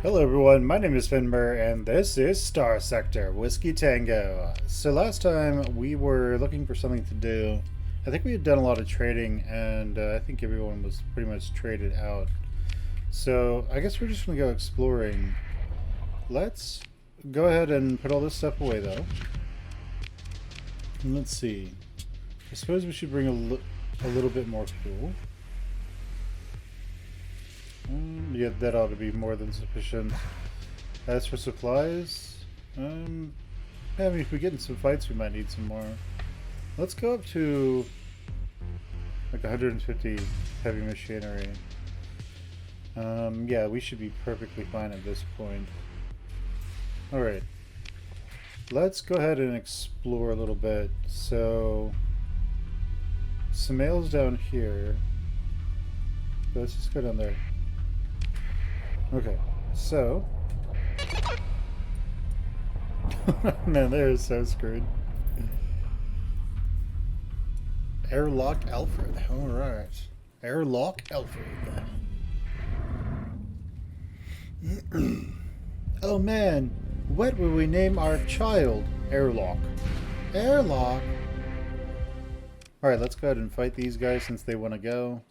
Hello everyone, my name is Muir and this is Starsector, Whiskey Tango. So last time we were looking for something to do. I think we had done a lot of trading and I think everyone was pretty much traded out. So I guess we're just going to go exploring. Let's go ahead and put all this stuff away though. And let's see. I suppose we should bring a little bit more fuel. Yeah, that ought to be more than sufficient. As for supplies, yeah, I mean, if we get in some fights, we might need some more. Let's go up to like 150 heavy machinery. Yeah, we should be perfectly fine at this point. Alright. Let's go ahead and explore a little bit. So, some mail's down here. Let's just go down there. Okay, so... Man, they're so screwed. Airlock Alfred. Alright. Airlock Alfred. Oh man, what will we name our child? Airlock. Airlock? Alright, let's go ahead and fight these guys since they want to go.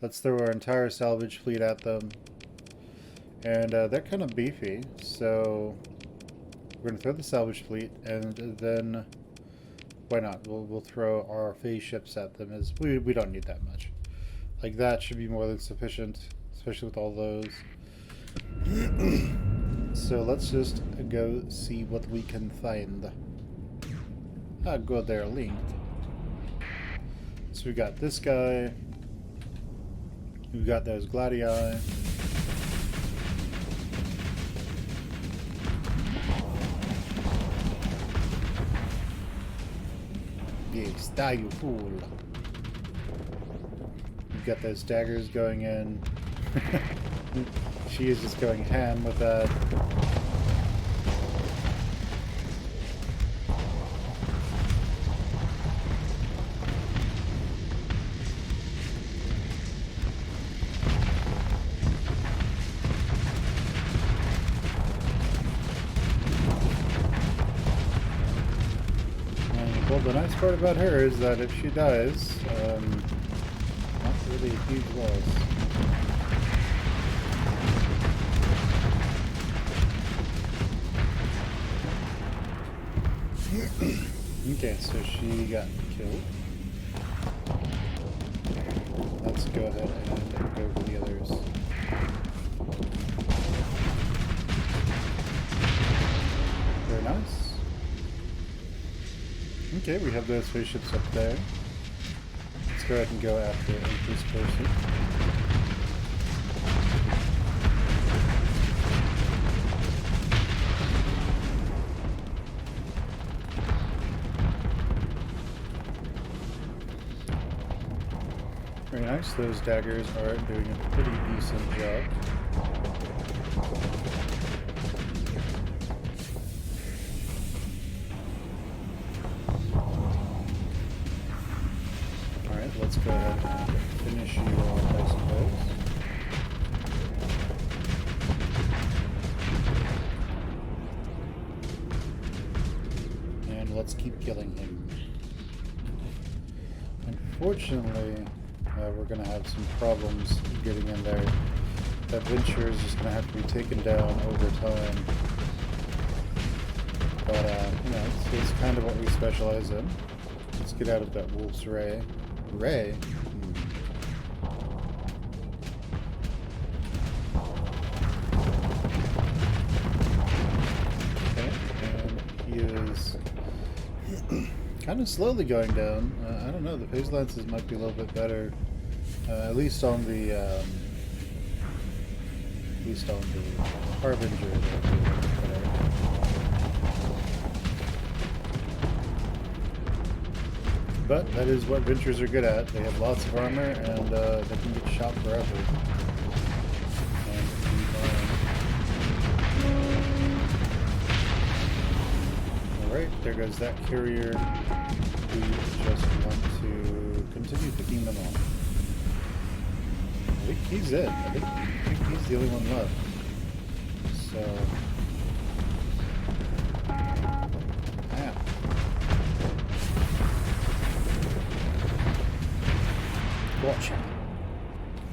Let's throw our entire salvage fleet at them. And they're kind of beefy, so we're going to throw the salvage fleet, and then, why not, we'll throw our phase ships at them, as we don't need that much. Like, that should be more than sufficient, especially with all those. So let's just go see what we can find. Ah, good, they're linked. So we got this guy, we've got those Gladii. Yes, die you fool. You've got those daggers going in. She is just going ham with that. Well, the nice part about her is that if she dies, not really a huge loss. Okay, so she got killed. Let's go ahead and go for the others. Very nice. Okay, we have those spaceships up there. Let's go ahead and go after this person. Very nice, those daggers are doing a pretty decent job. Let's go ahead and finish you off, I suppose. And let's keep killing him. Unfortunately, we're going to have some problems getting in there. That venture is just going to have to be taken down over time. But, you know, it's kind of what we specialize in. Let's get out of that wolf's ray. Ray? Okay, and he is kind of slowly going down. I don't know, the phase lances might be a little bit better. At least on the Harbinger. But that is what Ventures are good at. They have lots of armor and they can get shot forever. Alright, there goes that carrier. We just want to continue picking them off. I think he's it. I think he's the only one left. so... Yeah. Watch him.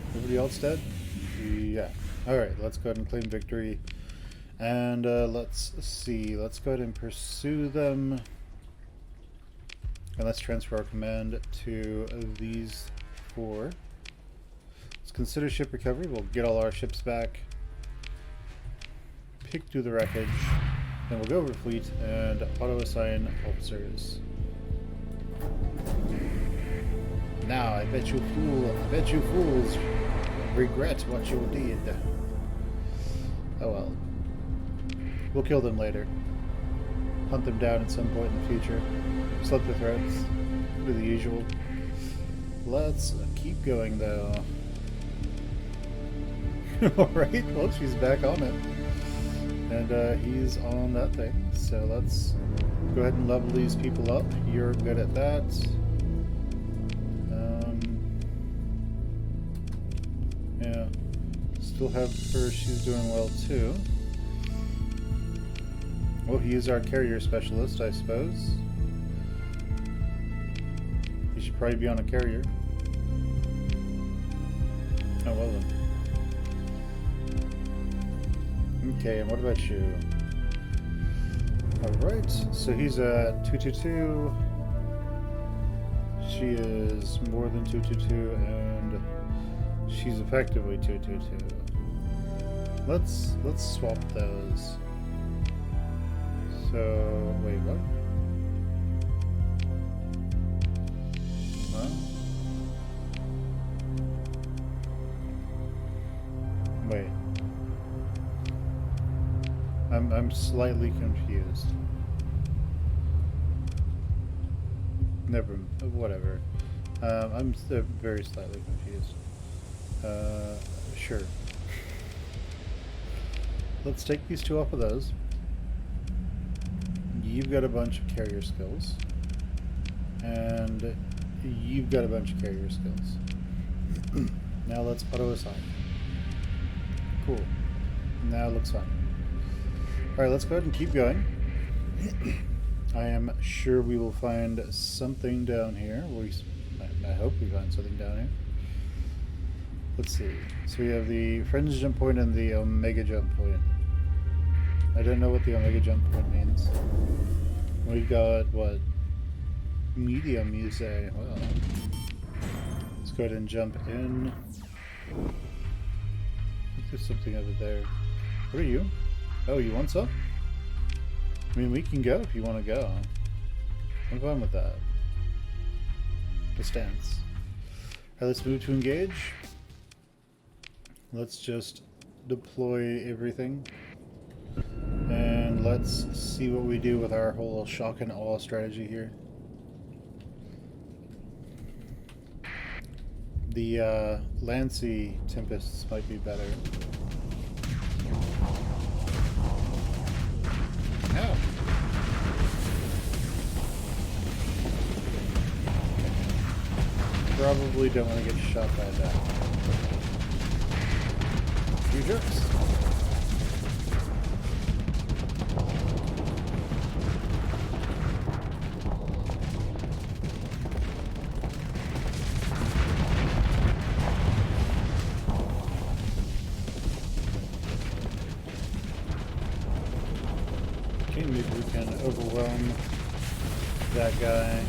Everybody else dead? Yeah. Alright, let's go ahead and claim victory. And let's see. Let's go ahead and pursue them. And let's transfer our command to these 4. Let's consider ship recovery. We'll get all our ships back. Pick through the wreckage. Then we'll go over fleet and auto-assign officers. Now, I bet you fools regret what you did. Oh well. We'll kill them later. Hunt them down at some point in the future. Slit their throats. Do the usual. Let's keep going though. Alright, well she's back on it. And he's on that thing. So let's go ahead and level these people up. You're good at that. Yeah. Still have her, she's doing well too. Well, he is our carrier specialist, I suppose. He should probably be on a carrier. Oh, well then. Okay, and what about you? Alright, so he's at 222. She is more than 222, and she's effectively 222. Let's swap those. So, wait, what? Huh? Wait. I'm slightly confused. Whatever. I'm very slightly confused. Sure. Let's take these 2 off of those. You've got a bunch of carrier skills. And you've got a bunch of carrier skills. Now let's auto-assign. Cool. Now it looks fine. Alright, let's go ahead and keep going. I am sure we will find something down here. I hope we find something down here. Let's see. So we have the fringe jump point and the omega jump point. I don't know what the omega jump point means. We've got, what? Medium, you say? Well, let's go ahead and jump in. There's something over there. What are you? Oh, you want some? I mean, we can go if you want to go. I'm fine with that. The stance. Alright, let's move to engage. Let's just deploy everything. And let's see what we do with our whole shock and awe strategy here. The Lancy Tempests might be better. No. Probably don't want to get shot by that. You jerks. Okay, maybe we can overwhelm that guy.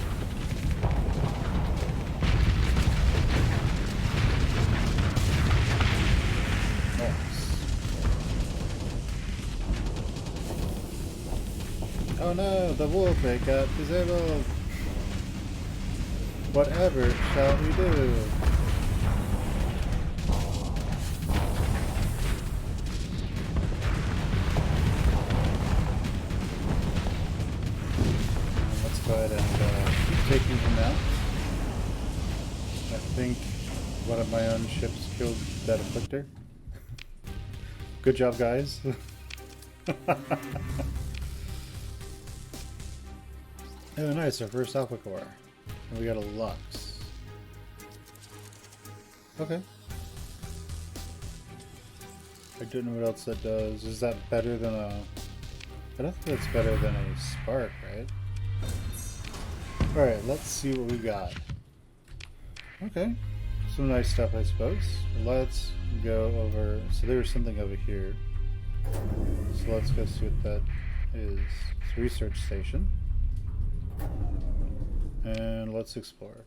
Oh no, the wolf got disabled. Whatever shall we do? Let's go ahead and keep taking him out. I think one of my own ships killed that afflictor. Good job, guys. Oh, nice, our first Alpha Core. And we got a Lux. Okay. I don't know what else that does. Is that better than a... I don't think that's better than a spark, right? Alright, let's see what we got. Okay. Some nice stuff, I suppose. Let's go over... So there's something over here. So let's go see what that is. It's a research station. And let's explore.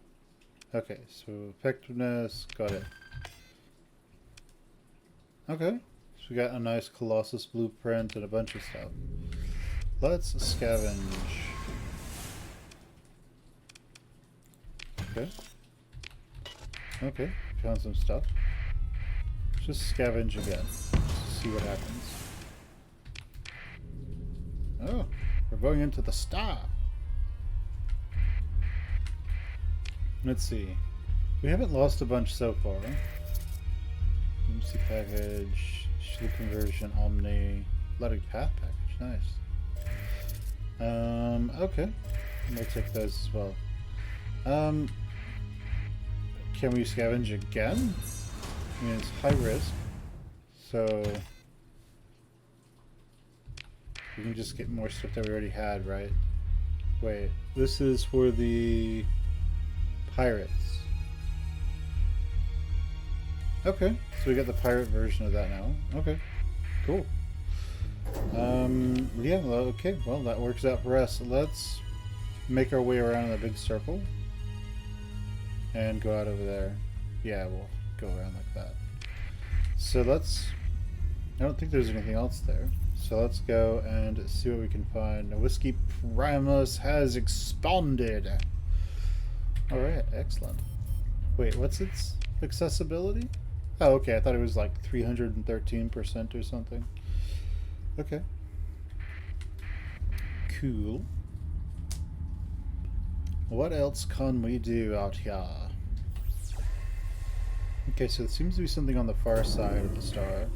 Okay, so effectiveness, got it. Okay, so we got a nice Colossus blueprint and a bunch of stuff. Let's scavenge. Okay. Okay, found some stuff. Just scavenge again. Just see what happens. Oh, we're going into the star. Let's see. We haven't lost a bunch so far. MC package, shield conversion, Omni, Athletic Path package, nice. Okay. We'll take those as well. Can we scavenge again? I mean, it's high risk, so we can just get more stuff that we already had, right? Wait, this is for the pirates. Okay, so we got the pirate version of that now. Okay, cool. Yeah, well, okay, well, that works out for us. Let's make our way around in a big circle and go out over there. Yeah, we'll go around like that. So let's... I don't think there's anything else there. So let's go and see what we can find. The Whiskey Primus has expanded. Alright, excellent. Wait, what's its accessibility? Oh, okay, I thought it was like 313% or something. Okay. Cool. What else can we do out here? Okay, so there seems to be something on the far side of the star.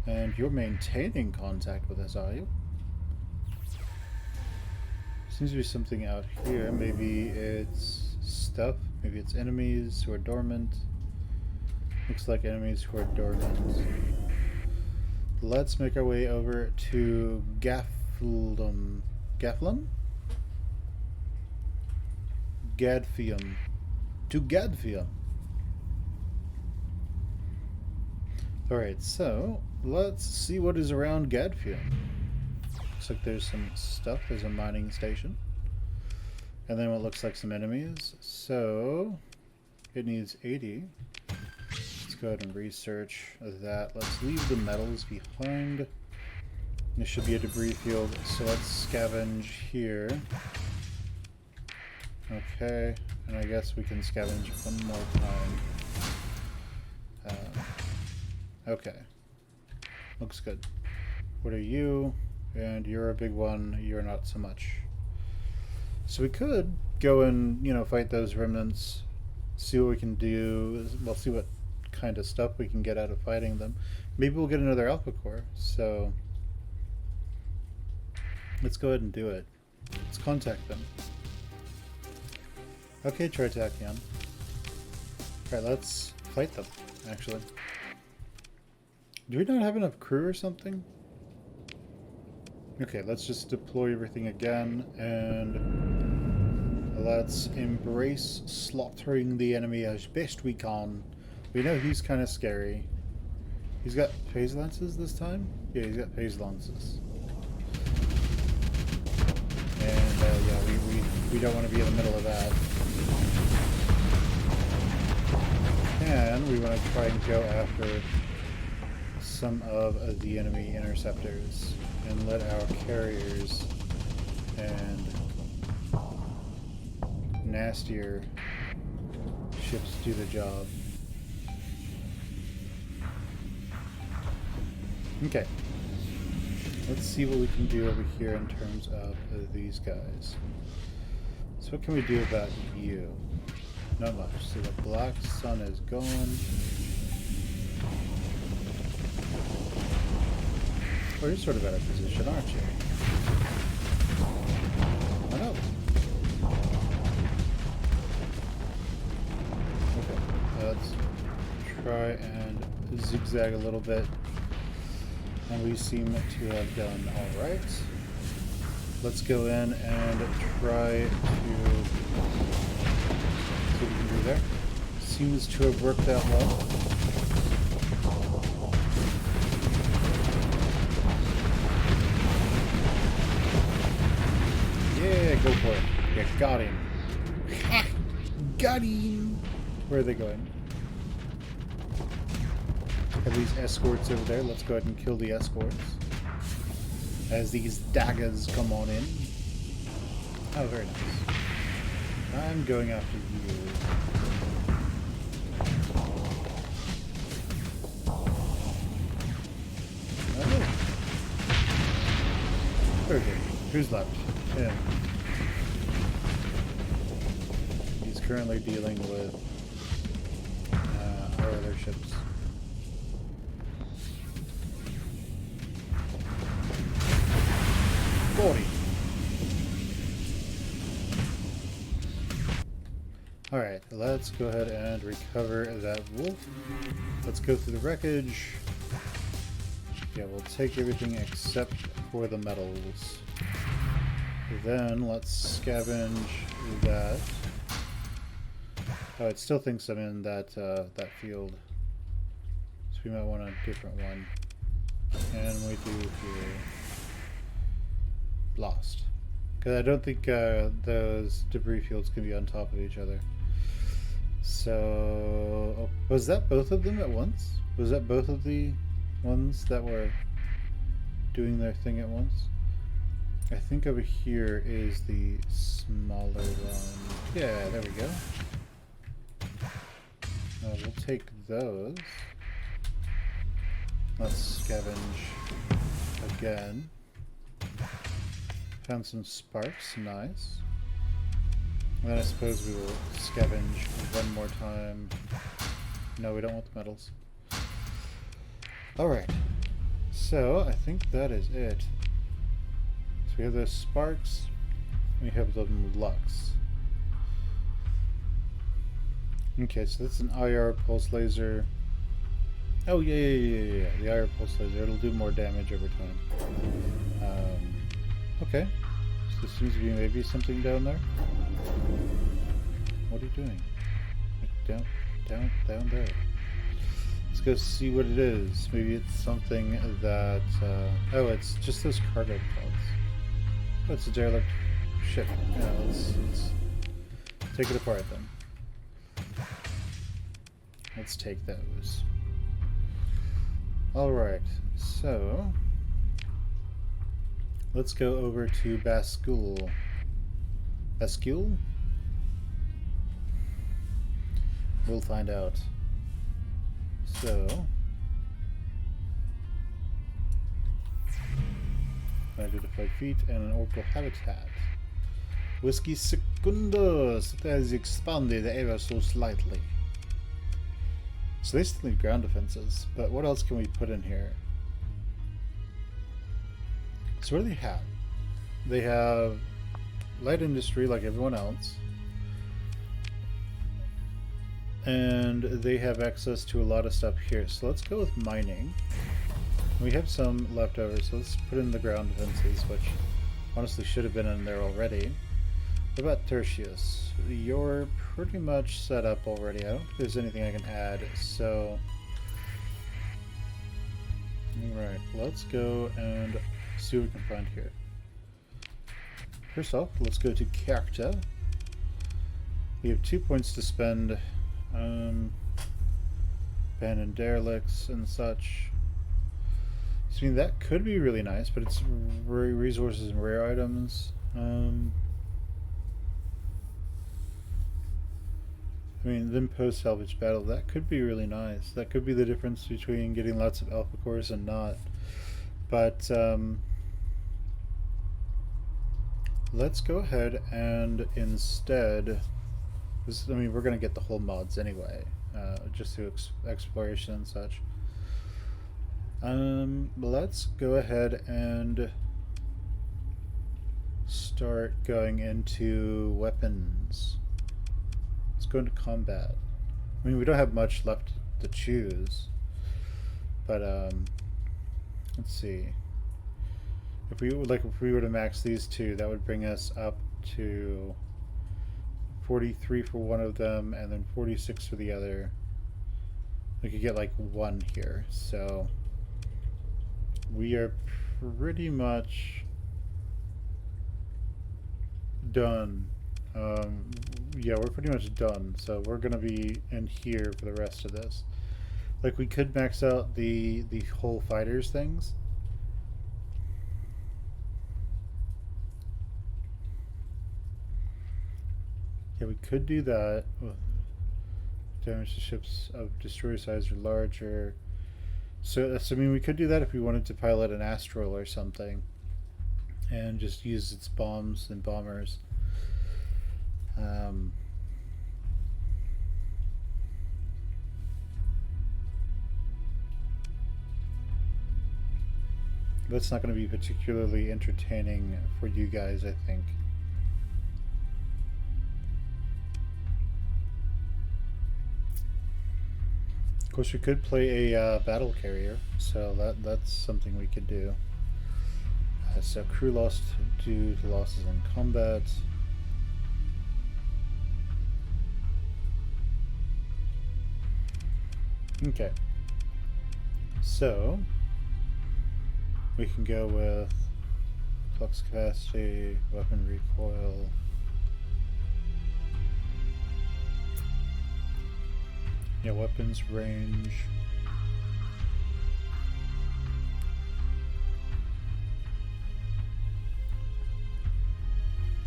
And you're maintaining contact with us, are you? Seems to be something out here. Maybe it's stuff. Maybe it's enemies who are dormant. Looks like enemies who are dormant. Let's make our way over to Gafflum. Gafflum? Gadfium. To Gadfium. Alright, so let's see what is around Gadfium. Looks like there's some stuff. There's a mining station. And then what looks like some enemies. So it needs 80. Let's go ahead and research that. Let's leave the metals behind. There should be a debris field, so let's scavenge here. Okay, and I guess we can scavenge one more time. Okay, looks good. What are you? And you're a big one, you're not so much. So we could go and, you know, fight those remnants, see what we can do. We'll see what kind of stuff we can get out of fighting them. Maybe we'll get another Alpha Core, so let's go ahead and do it. Let's contact them. Okay, Tritachyon. Alright, let's fight them, actually. Do we not have enough crew or something? Okay, let's just deploy everything again, and let's embrace slaughtering the enemy as best we can. We know he's kind of scary. He's got phase lances this time? Yeah, he's got phase lances. And yeah, we don't want to be in the middle of that. And we want to try and go after some of the enemy interceptors and let our carriers and nastier ships do the job. Okay, let's see what we can do over here in terms of these guys. So what can we do about you? Not much. So the black sun is gone. Well, you're sort of out of position, aren't you? I know. Okay, let's try and zigzag a little bit. And we seem to have done alright. Let's go in and try to see what we can do there. Seems to have worked out well. Yeah, go for it. Yeah, got him. Ha! Got him! Where are they going? Have these escorts over there. Let's go ahead and kill the escorts. As these daggers come on in. Oh, very nice. I'm going after you. Oh. Okay, who's left? Him. He's currently dealing with our other ships. Alright, let's go ahead and recover that wolf. Let's go through the wreckage. Yeah, we'll take everything except for the metals. Then let's scavenge that. Oh, it still thinks I'm in that that field. So we might want a different one. And we do here. Lost. Because I don't think those debris fields can be on top of each other. So... Oh, was that both of them at once? Was that both of the ones that were doing their thing at once? I think over here is the smaller one. Yeah, there we go. We'll take those. Let's scavenge again. Found some sparks, nice. And then I suppose we will scavenge one more time. No, we don't want the metals. Alright. So, I think that is it. So we have those sparks. We have the lux. Okay, so that's an IR pulse laser. Oh, yeah. The IR pulse laser. It'll do more damage over time. Okay. So there seems to be maybe something down there. What are you doing? Like down there. Let's go see what it is. Maybe it's something that... oh, it's just those cargo pods. Oh, it's a derelict ship. Yeah, let's take it apart then. Let's take those. Alright, so... let's go over to Bascule. Bascule? We'll find out. So... identified feet and an orbital habitat. Whiskey Secundus! It has expanded ever so slightly. So they still need ground defenses, but what else can we put in here? So what do they have? They have light industry like everyone else. And they have access to a lot of stuff here. So let's go with mining. We have some left over, so let's put in the ground defenses, which honestly should have been in there already. What about Tertius? You're pretty much set up already. I don't think there's anything I can add, so... Alright, let's go and see what we can find here. First off, let's go to character. We have 2 points to spend. Abandoned derelicts and such. So, I mean, that could be really nice, but it's resources and rare items. I mean, then post-salvage battle, that could be really nice. That could be the difference between getting lots of alpha cores and not. But, let's go ahead and instead... I mean, we're going to get the whole mods anyway, just through exploration and such. Let's go ahead and start going into weapons. Let's go into combat. I mean, we don't have much left to choose, but Let's see. If we were to max these two, that would bring us up to 43 for one of them, and then 46 for the other. We could get like one here, so we are pretty much done. Yeah, we're pretty much done, so we're gonna be in here for the rest of this. Like, we could max out the whole fighters things. Yeah, we could do that. Damage to ships of destroyer size or larger. So I mean, we could do that if we wanted to pilot an Astral or something, and just use its bombs and bombers. That's not going to be particularly entertaining for you guys, I think. Of course, we could play a battle carrier, so that's something we could do. So crew lost due to losses in combat. Okay. So we can go with flux capacity, weapon recoil. Yeah, weapons range.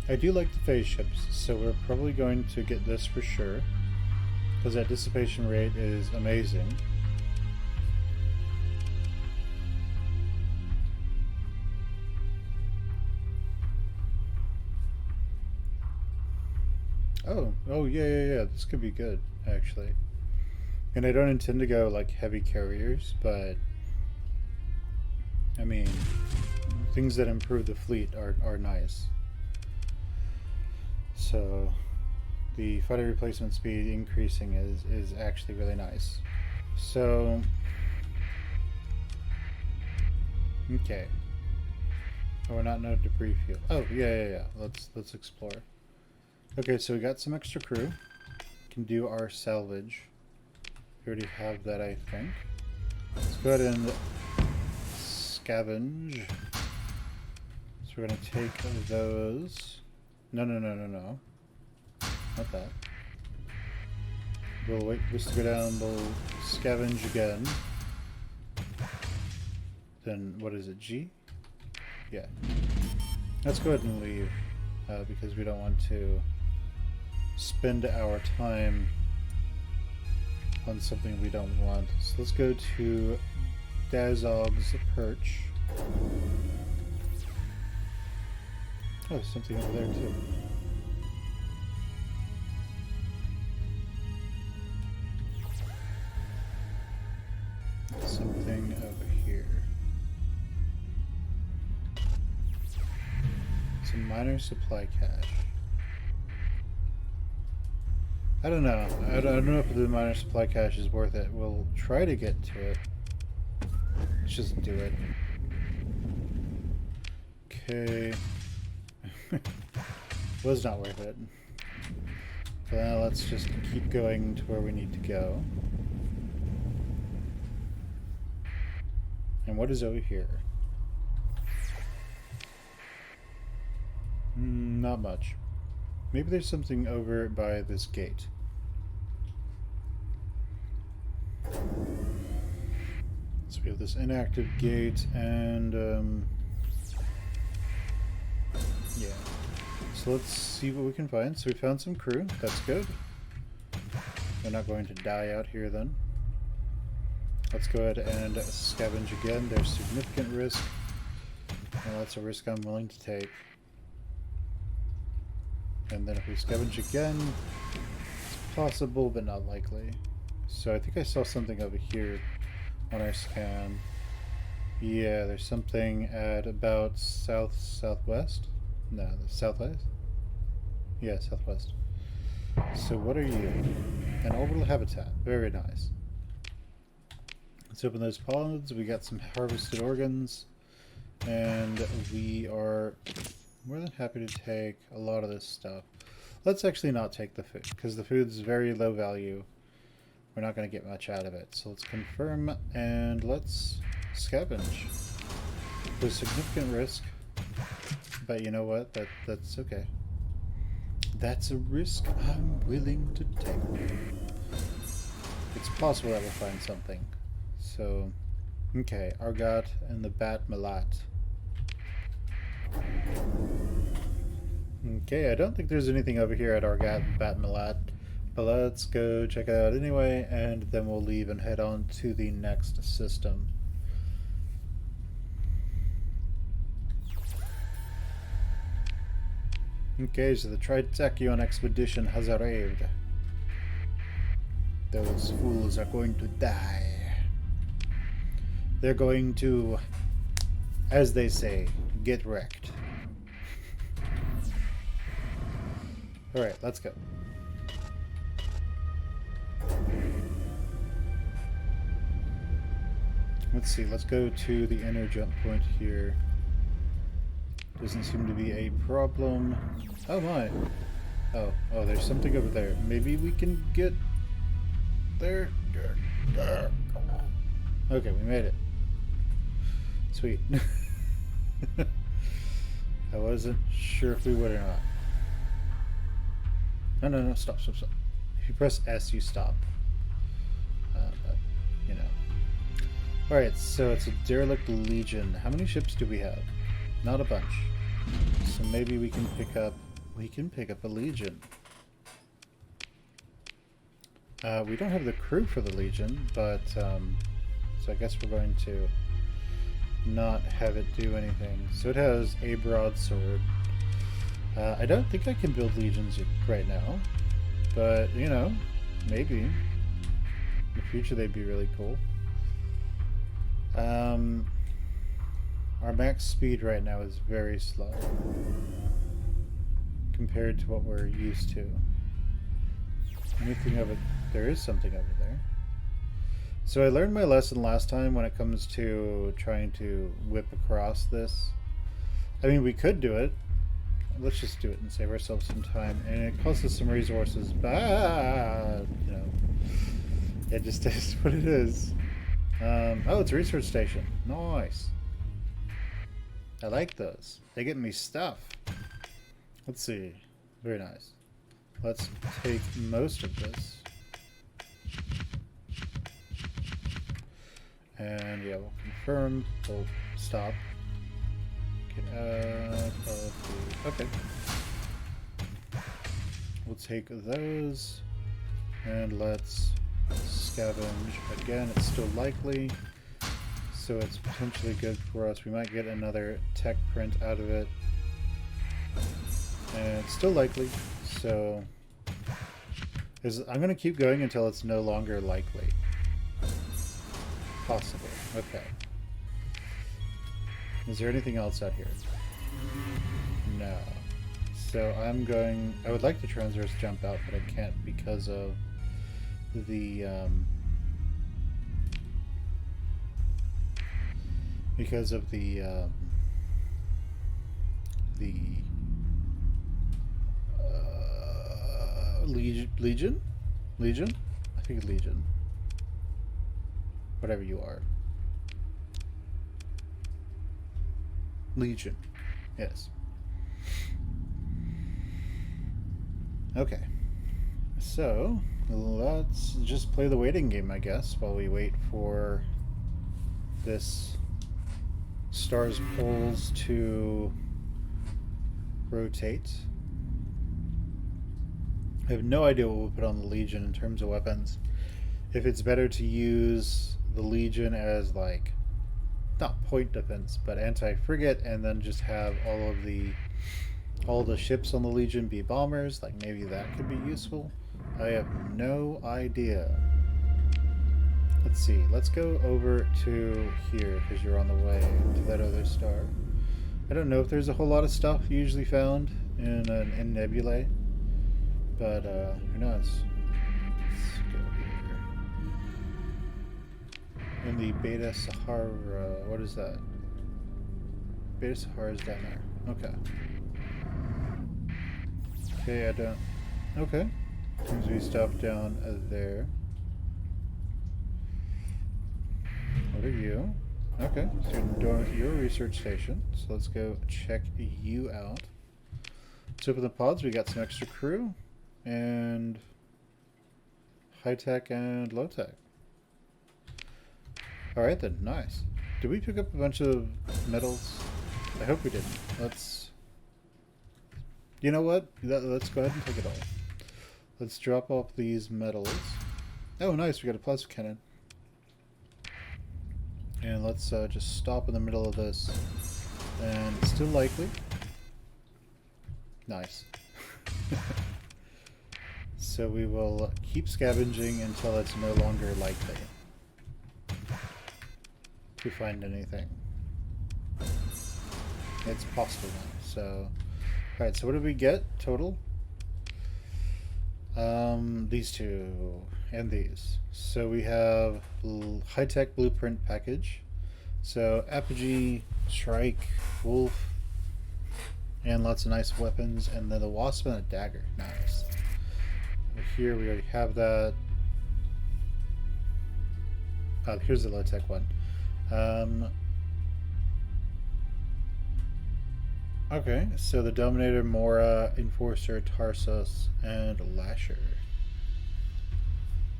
I do like the phase ships, so we're probably going to get this for sure, because that dissipation rate is amazing. Oh yeah, this could be good, actually. And I don't intend to go like heavy carriers, but I mean, things that improve the fleet are nice. So the fighter replacement speed increasing is actually really nice. So okay. Oh, we're not no debris field. Oh yeah. Let's explore. Okay, so we got some extra crew. Can do our salvage. We already have that, I think. Let's go ahead and scavenge. So we're gonna take those. No. Not that. We'll wait for this to go down, we'll scavenge again. Then, what is it, G? Yeah. Let's go ahead and leave, because we don't want to spend our time on something we don't want. So let's go to Dazog's Perch. Oh, there's something over there too. Something over here. Some minor supply cache. I don't know. I don't know if the minor supply cache is worth it. We'll try to get to it. Let's just do it. Okay. Was not worth it. Well, let's just keep going to where we need to go. And what is over here? Not much. Maybe there's something over by this gate. So we have this inactive gate, and yeah. So let's see what we can find. So we found some crew. That's good. They're not going to die out here then. Let's go ahead and scavenge again. There's significant risk. Well, that's a risk I'm willing to take. And then if we scavenge again, it's possible but not likely. So I think I saw something over here on our scan. Yeah, there's something at about southwest. No, the southwest? Yeah, southwest. So what are you? An orbital habitat. Very nice. Let's open those pods. We got some harvested organs. And we are more than happy to take a lot of this stuff. Let's actually not take the food, because the food's very low value. We're not going to get much out of it. So let's confirm, and let's scavenge. There's significant risk, but you know what? That's okay. That's a risk I'm willing to take. It's possible that we'll find something. So, okay, Argot and the Bat Malat. Okay, I don't think there's anything over here at Argot and Bat Malat, but let's go check it out anyway, and then we'll leave and head on to the next system. Okay, so the Tritachion expedition has arrived. Those fools are going to die. They're going to, as they say, get wrecked. Alright, let's go. Let's see, let's go to the inner jump point here. Doesn't seem to be a problem. Oh my! Oh, there's something over there. Maybe we can get there. Okay, we made it. Sweet. I wasn't sure if we would or not. No, stop. If you press S, you stop. But, you know. Alright, so it's a derelict legion. How many ships do we have? Not a bunch. So maybe we can pick up a legion. We don't have the crew for the legion, but so I guess we're going to not have it do anything. So it has a broadsword. I don't think I can build legions right now, but you know, maybe in the future they'd be really cool. Our max speed right now is very slow compared to what we're used to. Anything over there is something over there. So I learned my lesson last time when it comes to trying to whip across this. I mean, we could do it. Let's just do it and save ourselves some time. And it costs us some resources, but you know, it just is what it is. Oh, it's a research station. Nice. I like those. They get me stuff. Let's see. Very nice. Let's take most of this. And yeah, we'll confirm. We'll stop. Get out of the... Okay. We'll take those. And let's scavenge. Again, it's still likely. So it's potentially good for us. We might get another tech print out of it. And it's still likely. So I'm going to keep going until it's no longer likely. Possible. Okay. Is there anything else out here? No. So I would like to transverse jump out, but I can't because of the Legion? I think Legion. Whatever you are. Legion. Yes. Okay. So, let's just play the waiting game, I guess, while we wait for this star's poles to rotate. I have no idea what we'll put on the Legion in terms of weapons. If it's better to use the Legion as, like, not point defense, but anti-frigate, and then just have all the ships on the Legion be bombers, like maybe that could be useful. I have no idea. Let's see. Let's go over to here, because you're on the way to that other star. I don't know if there's a whole lot of stuff usually found in nebulae, but who knows? Let's go In the Beta Sahara. What is that? Beta Sahara is down there. Okay. Okay, I don't. Okay. Seems we stop down there. What are you? Okay, so you're doing your research station. So let's go check you out. Let's open the pods. We got some extra crew and high tech and low tech. All right then, nice. Did we pick up a bunch of metals? I hope we did. Let's. You know what? Let's go ahead and take it all. Let's drop off these metals. Oh, nice. We got a plasma cannon. And let's just stop in the middle of this. And it's still likely. Nice. So we will keep scavenging until it's no longer likely to find anything. It's possible now. So, alright, so what did we get total? These two and these. So we have high-tech blueprint package. So Apogee, Strike, Wolf, and lots of nice weapons, and then the Wasp and a dagger. Nice. Here we already have that. Here's the low-tech one. Okay, so the Dominator, Mora, Enforcer, Tarsus, and Lasher.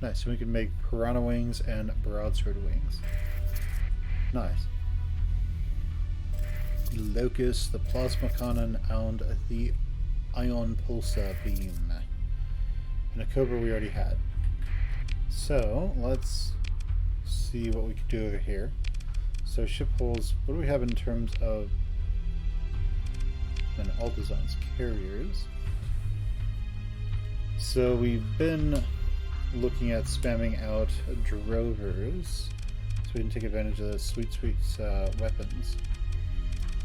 Nice, so we can make Piranha Wings and Broadsword Wings. Nice. Locust, the Plasma Cannon, and the Ion Pulsar Beam. And a Cobra we already had. So, let's see what we can do over here. So, ship holes, what do we have in terms of and all designs? Carriers. So we've been looking at spamming out drovers so we can take advantage of the sweet weapons.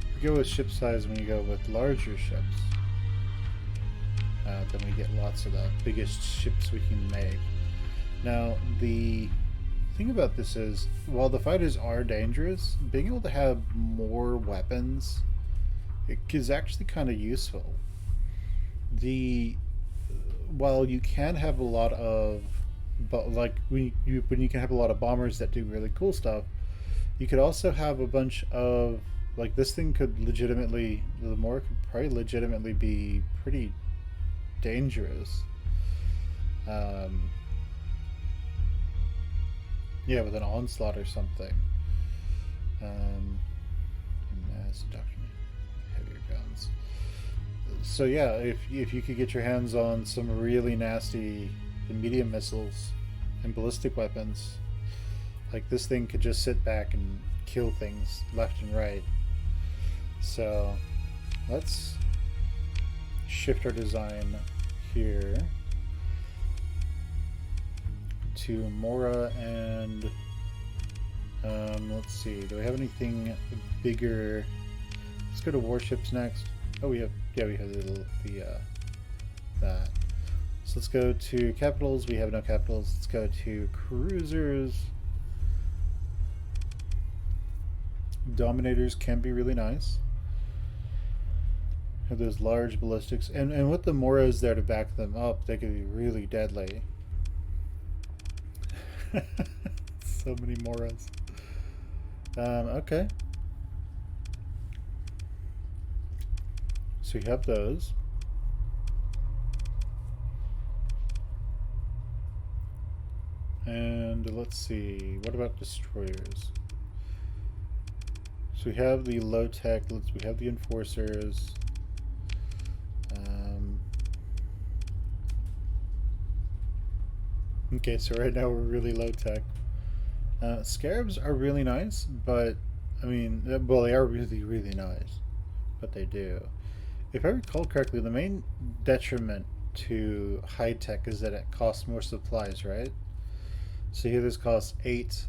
If we go with ship size, when you go with larger ships, then we get lots of the biggest ships we can make. Now the thing about this is, while the fighters are dangerous, being able to have more weapons, it is actually kind of useful. While you can have a lot of, when you can have a lot of bombers that do really cool stuff, you could also have a bunch of, like, this thing could legitimately, the Muir could probably legitimately be pretty dangerous. Yeah, with an onslaught or something. Mass doctrine. Guns. So yeah, if you could get your hands on some really nasty medium missiles and ballistic weapons, like this thing could just sit back and kill things left and right. So let's shift our design here to Mora and let's see, do we have anything bigger? Let's go to warships next. Oh, we have that. So let's go to capitals. We have no capitals. Let's go to cruisers. Dominators can be really nice. Have those large ballistics, and with the Moras there to back them up, they could be really deadly. So many Moras. Okay. So you have those. And let's see, what about destroyers? So we have the low tech, we have the enforcers. Okay, so right now we're really low tech. Scarabs are really nice, but I mean, well, they are really, really nice, but they do. If I recall correctly, the main detriment to high tech is that it costs more supplies, right? So here this costs 8,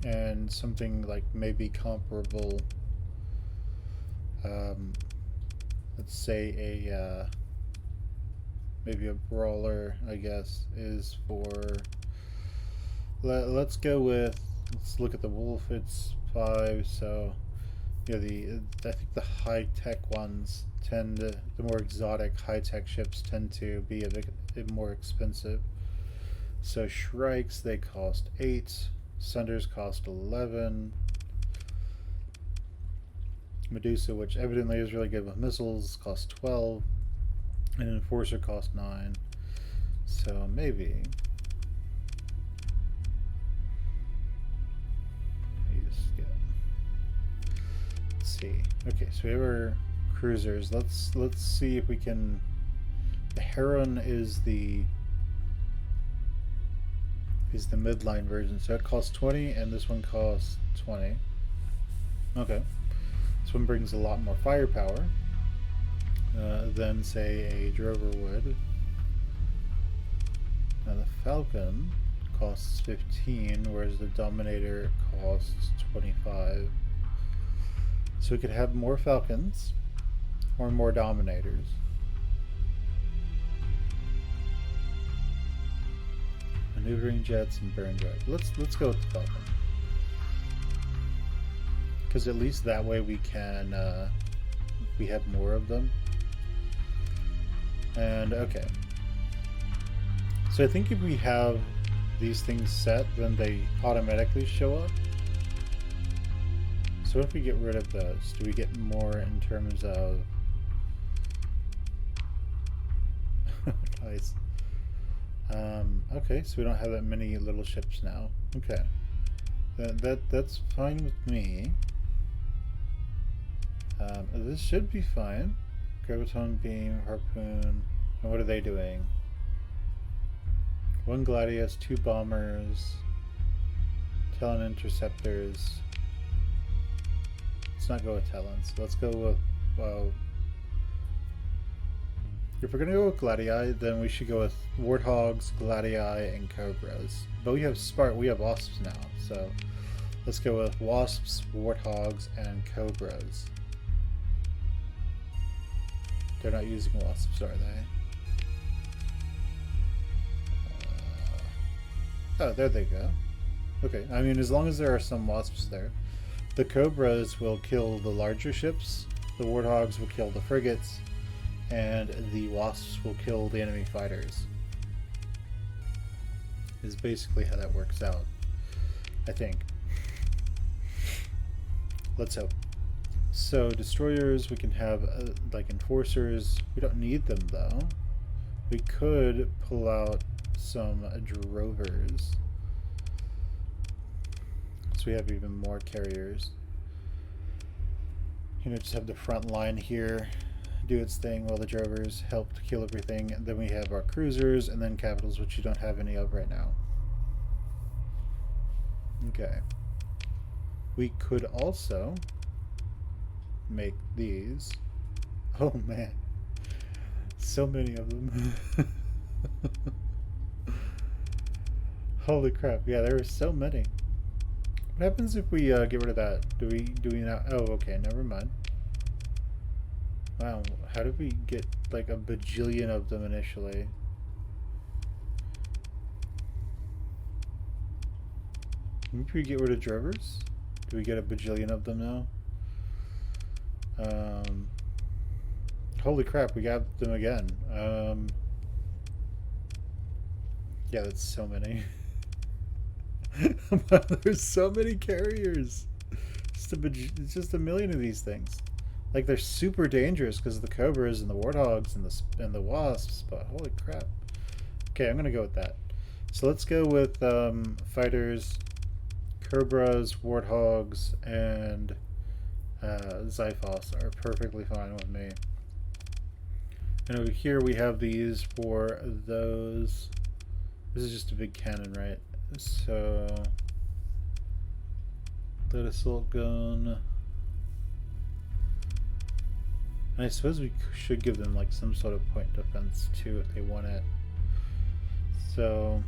and something like maybe comparable. Let's say a maybe a brawler, I guess, is for Let's go with, let's look at the wolf. It's 5, so yeah, I think the high-tech ones tend to, the more exotic high-tech ships tend to be a bit more expensive. So Shrikes, they cost 8, Sunders cost 11, Medusa, which evidently is really good with missiles, costs 12, and Enforcer costs 9. So maybe let's see. Okay, so we have our cruisers. Let's see if we can. The Heron is the midline version, so it costs 20, and this one costs 20. Okay, this one brings a lot more firepower than say a Drover would. Now the Falcon costs 15, whereas the Dominator costs 25. So we could have more Falcons or more Dominators. Maneuvering jets and burn drive. Let's go with the Falcon, because at least that way we can we have more of them. And okay, so I think if we have these things set, then they automatically show up. So if we get rid of those, do we get more in terms of nice. Okay, so we don't have that many little ships now. Okay, that's fine with me. This should be fine. Graviton beam, harpoon, and what are they doing? 1 Gladius, 2 bombers, Talon interceptors. Let's not go with Talons. Let's go with, well, if we're gonna go with Gladii, then we should go with Warthogs, Gladii, and Cobras. But we have we have Wasps now, so let's go with Wasps, Warthogs, and Cobras. They're not using Wasps, are they? Oh, there they go. Okay, I mean, as long as there are some Wasps there. The Cobras will kill the larger ships, the Warthogs will kill the frigates, and the Wasps will kill the enemy fighters. Is basically how that works out, I think. Let's hope. So destroyers, we can have like enforcers. We don't need them though. We could pull out some drovers, so we have even more carriers. You know, just have the front line here do its thing while the drovers help to kill everything. And then we have our cruisers and then capitals, which you don't have any of right now. Okay. We could also make these. Oh man, so many of them. Holy crap! Yeah, there are so many. What happens if we get rid of that? Do we now? Oh, okay, never mind. Wow, how did we get like a bajillion of them initially? Maybe we get rid of drovers? Do we get a bajillion of them now? Holy crap, we got them again. Yeah, that's so many. There's so many carriers. It's just a million of these things. Like, they're super dangerous because of the Cobras and the Warthogs and the Wasps, but holy crap. Okay, I'm gonna go with that. So let's go with fighters, Cobras, Warthogs, and Xiphos are perfectly fine with me. And over here we have these for those. This is just a big cannon, right? So that assault gun. And I suppose we should give them like some sort of point defense too if they want it. So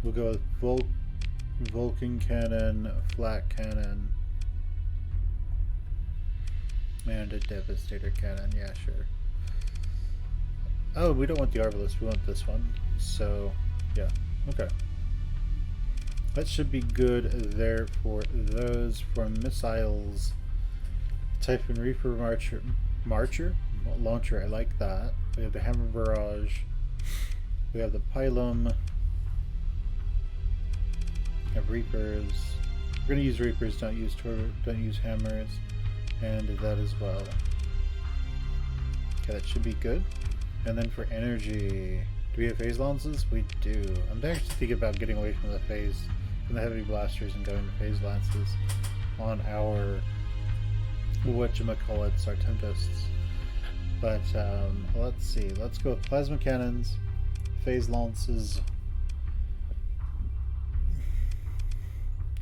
we'll go with Vulcan cannon, flat cannon, and a Devastator cannon. Yeah, sure. Oh, we don't want the Arbalest, we want this one. So, yeah, okay. That should be good there for those. For missiles, type in Reaper Marcher? Well, launcher, I like that. We have the Hammer Barrage. We have the Pylum. We have Reapers. We're gonna use Reapers, don't use Hammers. And that as well. Okay, that should be good. And then for energy, do we have phase lances? We do. I'm actually thinking about getting away from the heavy blasters and going to phase lances on our whatchamacallits, our tempests. But let's see. Let's go with plasma cannons, phase lances,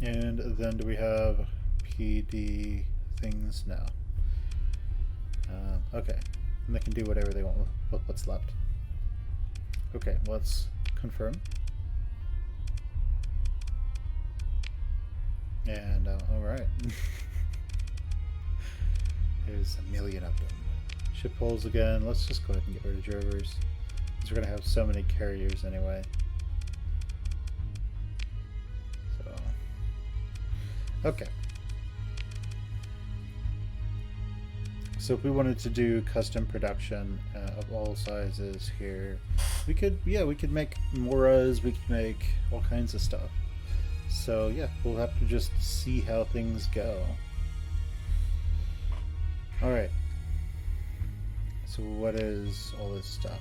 and then do we have PD things? No. Okay. And they can do whatever they want with what's left. Okay, let's confirm. And, alright. There's a million of them. Ship holes again. Let's just go ahead and get rid of drovers, because we're going to have so many carriers anyway. So, okay. So if we wanted to do custom production of all sizes here, we could make Moras, we could make all kinds of stuff. So yeah, we'll have to just see how things go. Alright. So what is all this stuff?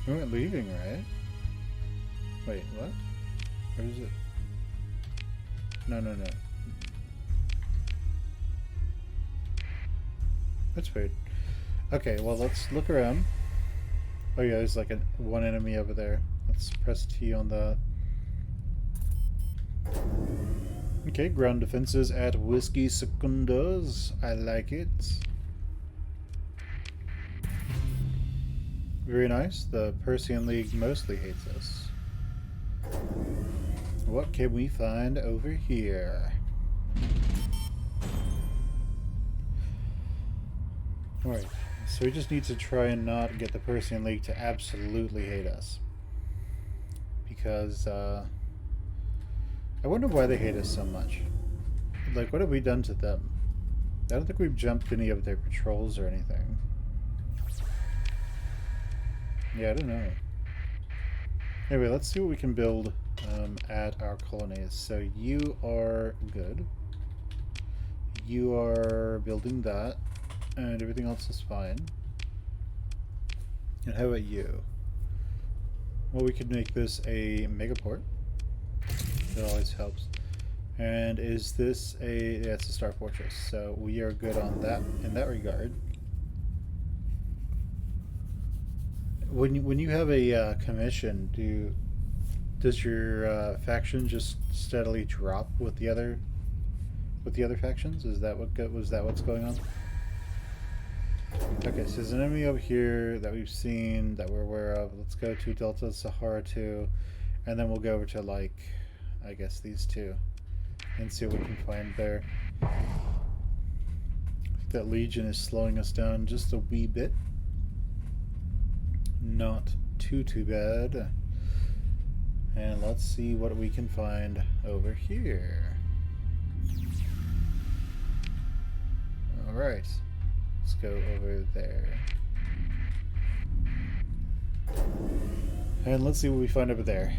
We weren't leaving, right? Wait, what? Where is it? No. That's weird. Okay, well, let's look around. Oh yeah, there's like one enemy over there. Let's press T on that. Okay, ground defenses at Whiskey Secundos. I like it. Very nice. The Persian League mostly hates us. What can we find over here? Alright, so we just need to try and not get the Persian League to absolutely hate us. Because, I wonder why they hate us so much. Like, what have we done to them? I don't think we've jumped any of their patrols or anything. Yeah, I don't know. Anyway, let's see what we can build at our colonies. So you are good. You are building that. And everything else is fine. And how about you? Well, we could make this a megaport. That always helps. And is this a... yeah, it's a Star Fortress. So we are good on that in that regard. When you have a commission, does your faction just steadily drop with the other factions? Is that what's going on? Okay, so there's an enemy over here that we've seen, that we're aware of. Let's go to Delta Sahara 2, and then we'll go over to, like, I guess these two, and see what we can find there. I think that Legion is slowing us down just a wee bit. Not too bad. And let's see what we can find over here. Alright. Let's go over there. And let's see what we find over there.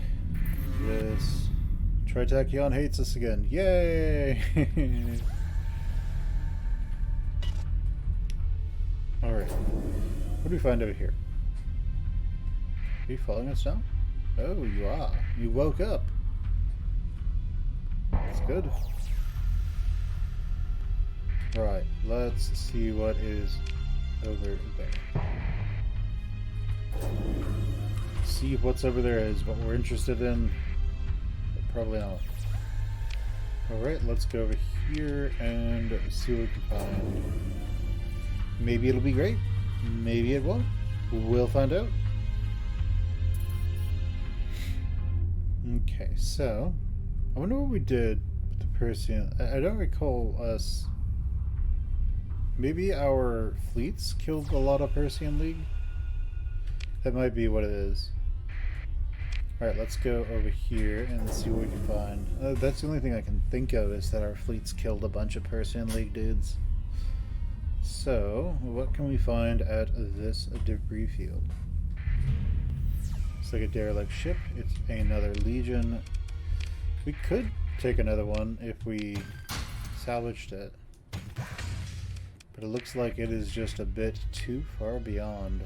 This Tritachyon hates us again. Yay! Alright. What do we find over here? Are you following us now? Oh, you are. You woke up. That's good. Right, let's see what is over there. See if what's over there is what we're interested in. But probably not. Alright, let's go over here and see what we can find. Maybe it'll be great. Maybe it won't. We'll find out. Okay, so I wonder what we did with the Persian. I don't recall us. Maybe our fleets killed a lot of Persian League? That might be what it is. Alright, let's go over here and see what we can find. That's the only thing I can think of, is that our fleet's killed a bunch of Persian League dudes. So, what can we find at this debris field? It's like a derelict ship. It's another Legion. We could take another one if we salvaged it. But it looks like it is just a bit too far beyond.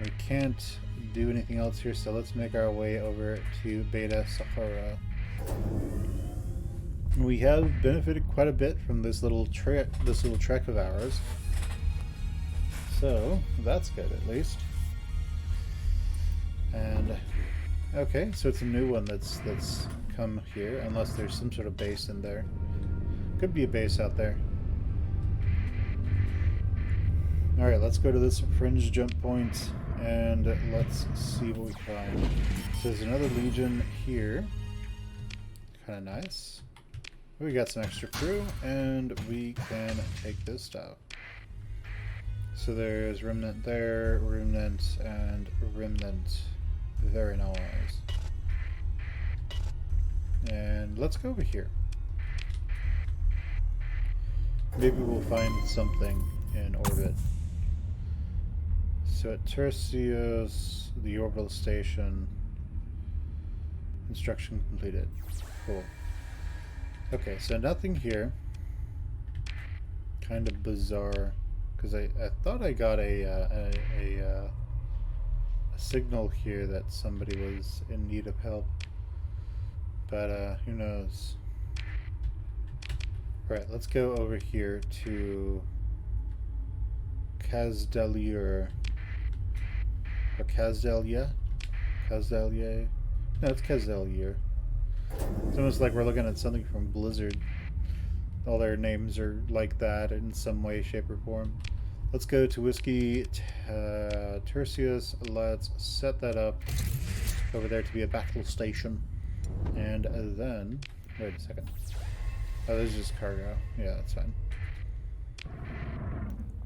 We can't do anything else here, so let's make our way over to Beta Sahara. We have benefited quite a bit from this little trek of ours, so that's good at least. And okay, so it's a new one that's come here, unless there's some sort of base in there. Could be a base out there. All right, let's go to this fringe jump point and let's see what we find. So there's another Legion here. Kind of nice. We got some extra crew, and we can take this out. So there's Remnant there, Remnant, and Remnant. Very nice. And let's go over here. Maybe we'll find something in orbit. So at Tertius, the orbital station. Instruction completed. Cool. Okay, so nothing here. Kind of bizarre, because I thought I got a signal here that somebody was in need of help, but who knows. Right, let's go over here to Kazdelier. Or Kazdelia? Kazdelia? No, it's Kazdelier. It's almost like we're looking at something from Blizzard. All their names are like that in some way, shape, or form. Let's go to Whiskey Tertius. Let's set that up over there to be a battle station. And then... wait a second. Oh, this is just cargo. Yeah, that's fine.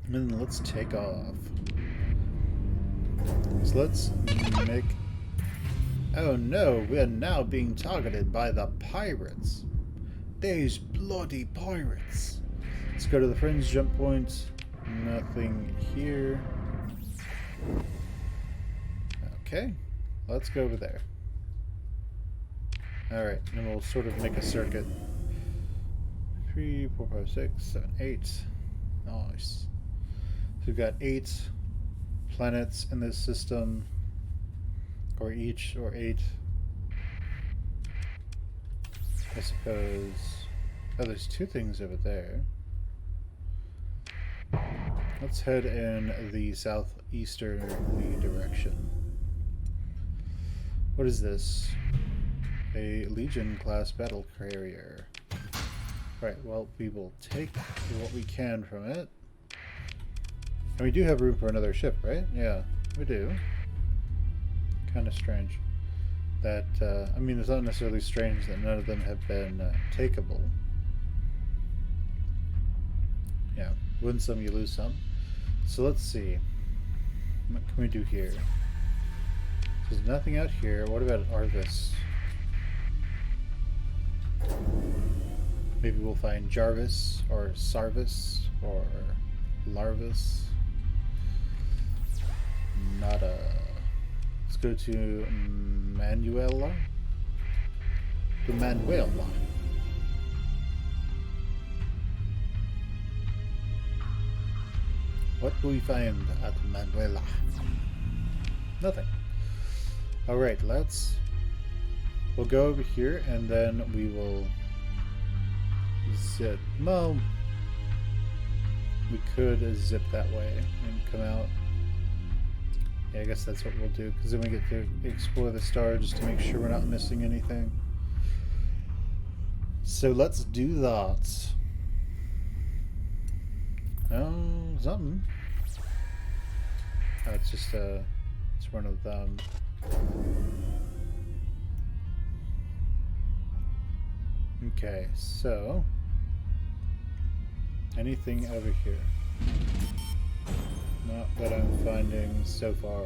And then let's take off. So let's make... oh no, we're now being targeted by the pirates. These bloody pirates. Let's go to the fringe jump point. Nothing here. Okay, let's go over there. Alright, and we'll sort of make a circuit. 3, 4, 5, 6, 7, 8. Nice. So we've got 8 planets in this system. Or 8. I suppose. Oh, there's 2 things over there. Let's head in the southeasterly direction. What is this? A Legion class battle carrier. Right, well, we will take what we can from it. And we do have room for another ship, right? Yeah, we do. Kind of strange. That, I mean, it's not necessarily strange that none of them have been takeable. Yeah, win some, you lose some. So let's see. What can we do here? There's nothing out here. What about Arvis? Maybe we'll find Jarvis or Sarvis or Larvis. Nada. Let's go to Manuela. To Manuela. What do we find at Manuela? Nothing. Alright, we'll go over here and then we will zip. Well, we could zip that way and come out. Yeah, I guess that's what we'll do, because then we get to explore the star just to make sure we're not missing anything. So let's do that. Oh, something. Oh, it's just it's one of them. Okay, so anything over here? Not that I'm finding so far.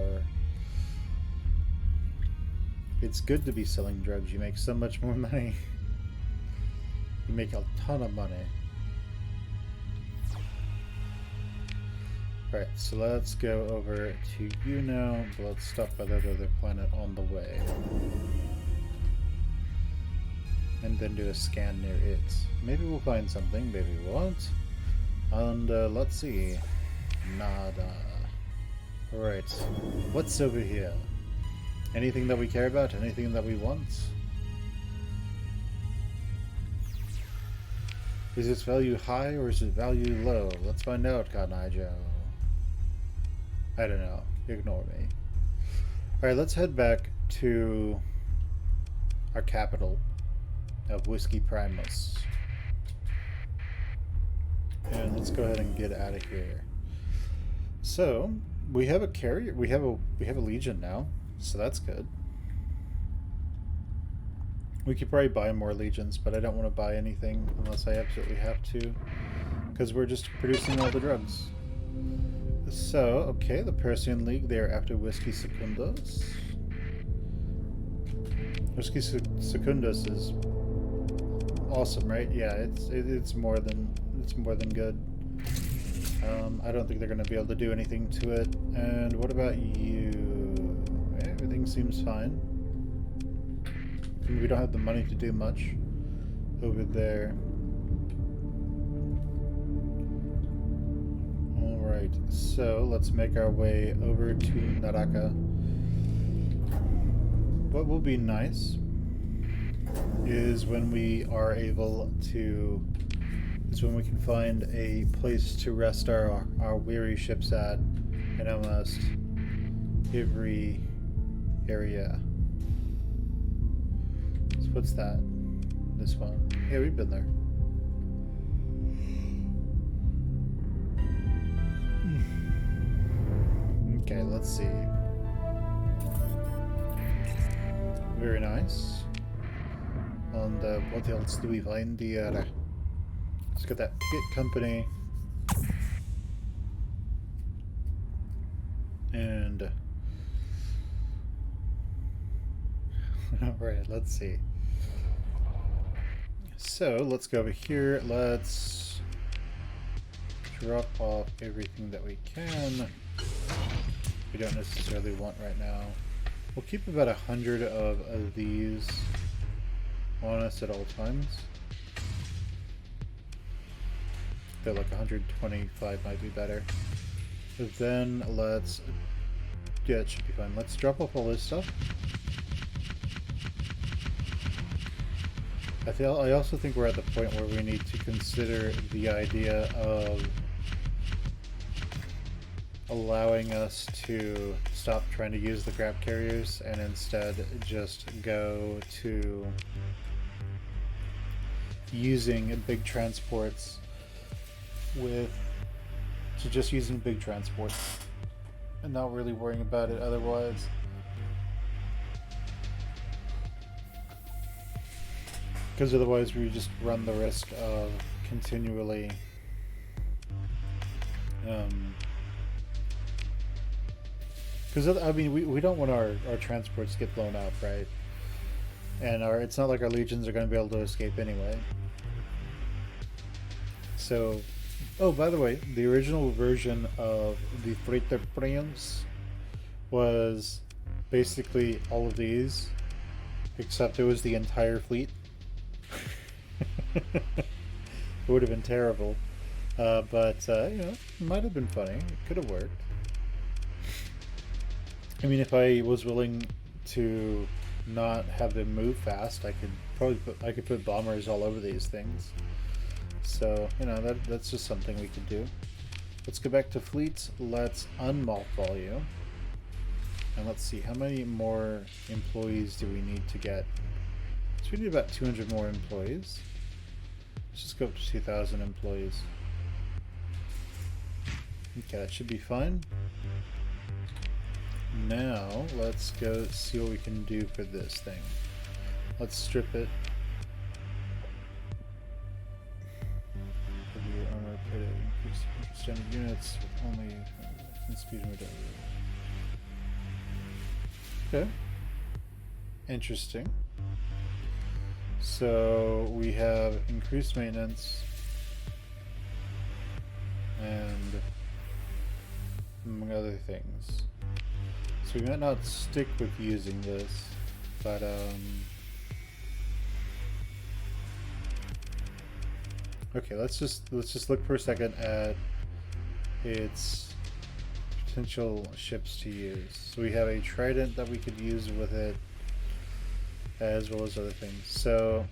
It's good to be selling drugs. You make so much more money. You make a ton of money. Alright, so let's go over to you now. But let's stop by that other planet on the way. And then do a scan near it. Maybe we'll find something, maybe we won't. And let's see. Nada. Alright, what's over here? Anything that we care about? Anything that we want? Is its value high or is it value low? Let's find out, Cotton Eye Joe. I don't know. Ignore me. Alright, let's head back to our capital of Whiskey Primus. And let's go ahead and get out of here. So, we have a carrier, we have a legion now, so that's good. We could probably buy more legions, but I don't want to buy anything unless I absolutely have to, because we're just producing all the drugs. So, okay, the Persian League, they're after Whiskey Secundus. Whiskey Secundus is awesome, right? Yeah, it's more than good. I don't think they're going to be able to do anything to it. And what about you? Everything seems fine. We don't have the money to do much over there. Alright, so let's make our way over to Naraka. What will be nice is when we are able to when we can find a place to rest our weary ships at in almost every area. So what's that? This one. Yeah, we've been there. Okay, let's see. Very nice. And what else do we find here? Let's get that picket company. And alright, let's see. So let's go over here. Let's drop off everything that we can. We don't necessarily want right now. We'll keep about 100 of these on us at all times. They're like 125 might be better. But then let's, yeah, it should be fine. Let's drop off all this stuff. I also think we're at the point where we need to consider the idea of allowing us to stop trying to use the grab carriers and instead just go to using big transports just using big transports and not really worrying about it otherwise. Because otherwise we just run the risk of continually because I mean we don't want our transports to get blown up, right? And it's not like our legions are going to be able to escape anyway. So, oh, by the way, the original version of the Freighter Prince was basically all of these, except it was the entire fleet. It would have been terrible, but you know, it might have been funny. It could have worked. I mean, if I was willing to not have them move fast, I could probably put bombers all over these things. So you know, that's just something we could do. Let's go back to fleets. Let's unmothball you, and let's see how many more employees do we need to get. So we need about 200 more employees. Let's just go up to 2,000 employees. Okay, that should be fine. Now, let's go see what we can do for this thing. Let's strip it. Review armor, increase standard units with only speed and mobility. Okay. Interesting. So we have increased maintenance and among other things. So we might not stick with using this, but okay, let's just look for a second at its potential ships to use. So we have a trident that we could use with it, as well as other things. So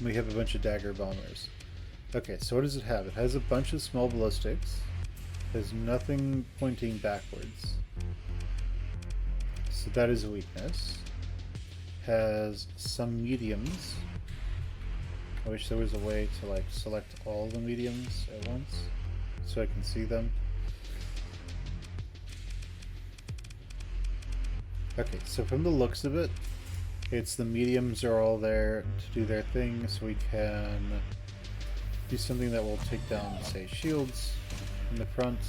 we have a bunch of dagger bombers. Okay, so what does it have? It has a bunch of small ballistics. There's nothing pointing backwards. So that is a weakness. Has some mediums. I wish there was a way to like select all the mediums at once so I can see them. Okay, so from the looks of it, it's the mediums are all there to do their thing, so we can do something that will take down, say, shields in the front.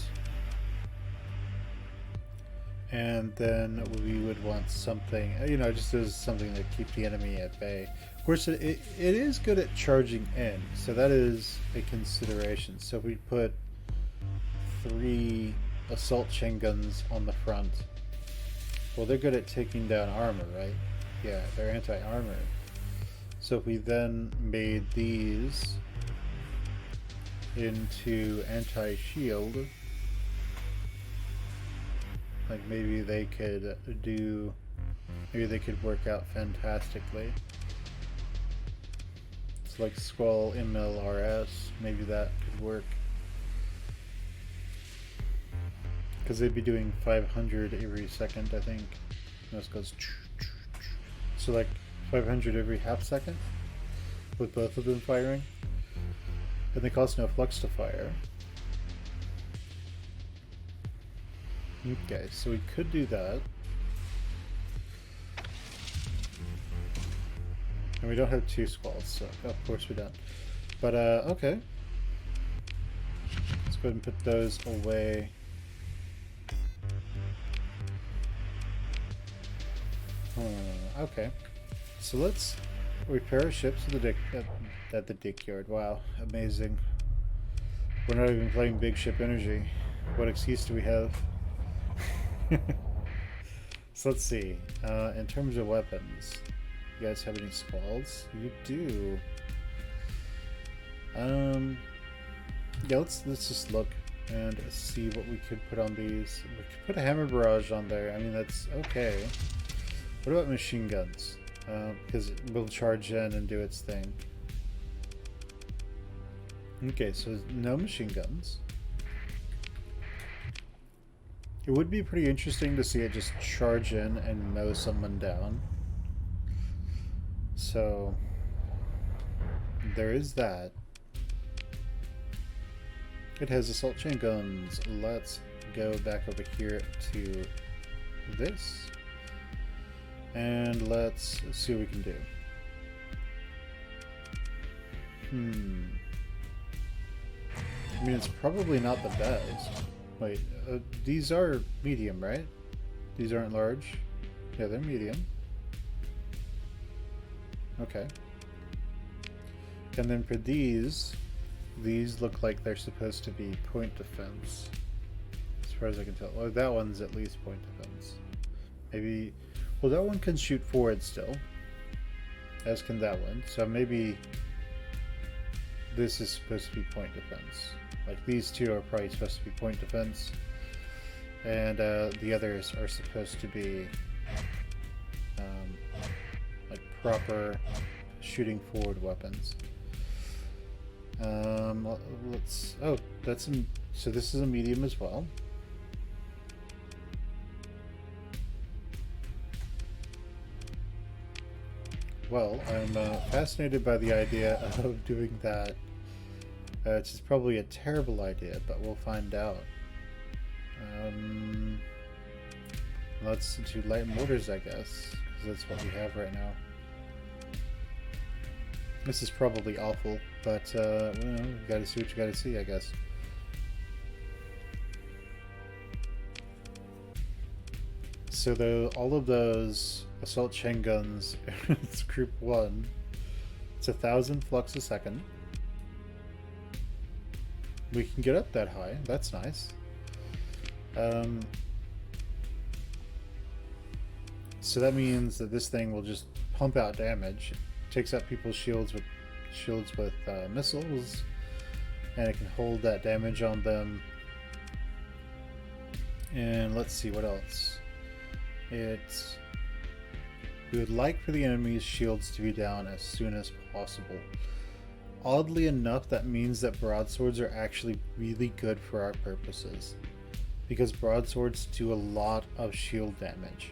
And then we would want something, you know, just as something to keep the enemy at bay. Of course, it is good at charging in, so that is a consideration. So if we put 3 assault chain guns on the front, well, they're good at taking down armor, right? Yeah, they're anti-armor. So if we then made these into anti-shield, like maybe they could work out fantastically. It's like Squall MLRS, maybe that could work. Because they'd be doing 500 every second, I think. And this goes... So like 500 every half second, with both of them firing. And they cost no flux to fire. Okay, so we could do that. And we don't have 2 squalls, so of course we don't. But okay. Let's go ahead and put those away. Okay. So let's repair our ships at the dickyard. Wow, amazing. We're not even playing big ship energy. What excuse do we have? So let's see. In terms of weapons, you guys have any squalls? You do. Yeah, let's just look and see what we could put on these. We could put a hammer barrage on there. I mean, that's okay. What about machine guns? Because it will charge in and do its thing. Okay, so no machine guns. It would be pretty interesting to see it just charge in and mow someone down. So there is that. It has assault chain guns. Let's go back over here to this. And let's see what we can do. I mean, it's probably not the best. Wait, these are medium, right? These aren't large? Yeah, they're medium. Okay. And then for these look like they're supposed to be point defense. As far as I can tell. Well, that one's at least point defense. Maybe... Well, that one can shoot forward still. As can that one. So maybe this is supposed to be point defense. Like these two are probably supposed to be point defense. And the others are supposed to be like proper shooting forward weapons. Let's... Oh, that's... So this is a medium as well. Well, I'm fascinated by the idea of doing that. It's just probably a terrible idea, but we'll find out. Let's do light mortars, I guess, because that's what we have right now. This is probably awful, but well, you gotta see what you gotta see, I guess. So all of those assault chain guns, it's group 1. It's 1,000 flux a second. We can get up that high. That's nice. So that means that this thing will just pump out damage. It takes out people's shields with missiles, and it can hold that damage on them. And let's see what else. We would like for the enemy's shields to be down as soon as possible. Oddly enough, that means that broadswords are actually really good for our purposes, because broadswords do a lot of shield damage.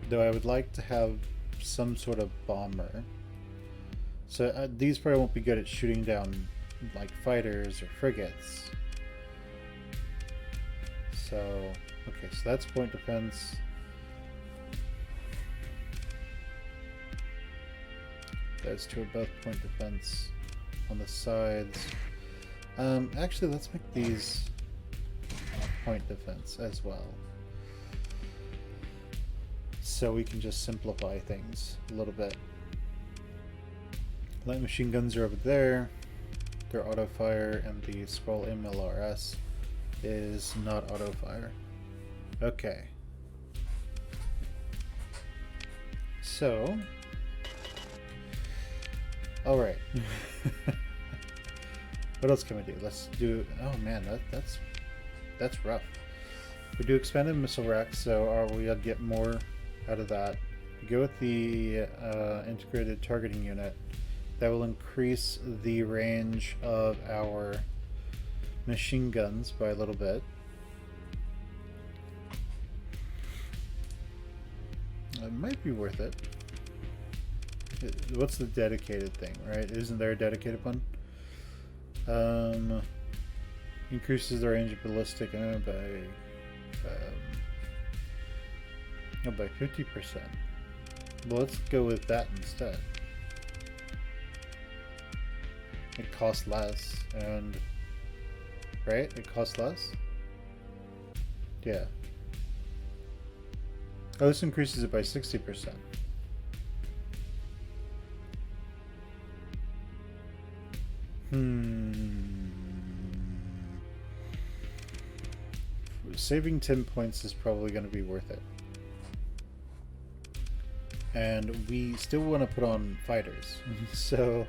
Though I would like to have some sort of bomber. So these probably won't be good at shooting down like fighters or frigates. So, okay, so that's point defense. Those two are both point defense on the sides. Actually, let's make these point defense as well. So we can just simplify things a little bit. Light machine guns are over there. They're auto fire, and the scroll MLRS is not auto fire. Okay. So, all right. What else can we do? Let's do. Oh man, that's rough. We do expanded missile racks, so we'll get more out of that. We go with the integrated targeting unit. That will increase the range of our machine guns by a little bit. It might be worth it. What's the dedicated thing, right? Isn't there a dedicated one? Increases the range of ballistic by 50%. Well, let's go with that instead. It costs less, and right? It costs less? Yeah. Oh, this increases it by 60%. Saving 10 points is probably going to be worth it. And we still want to put on fighters. So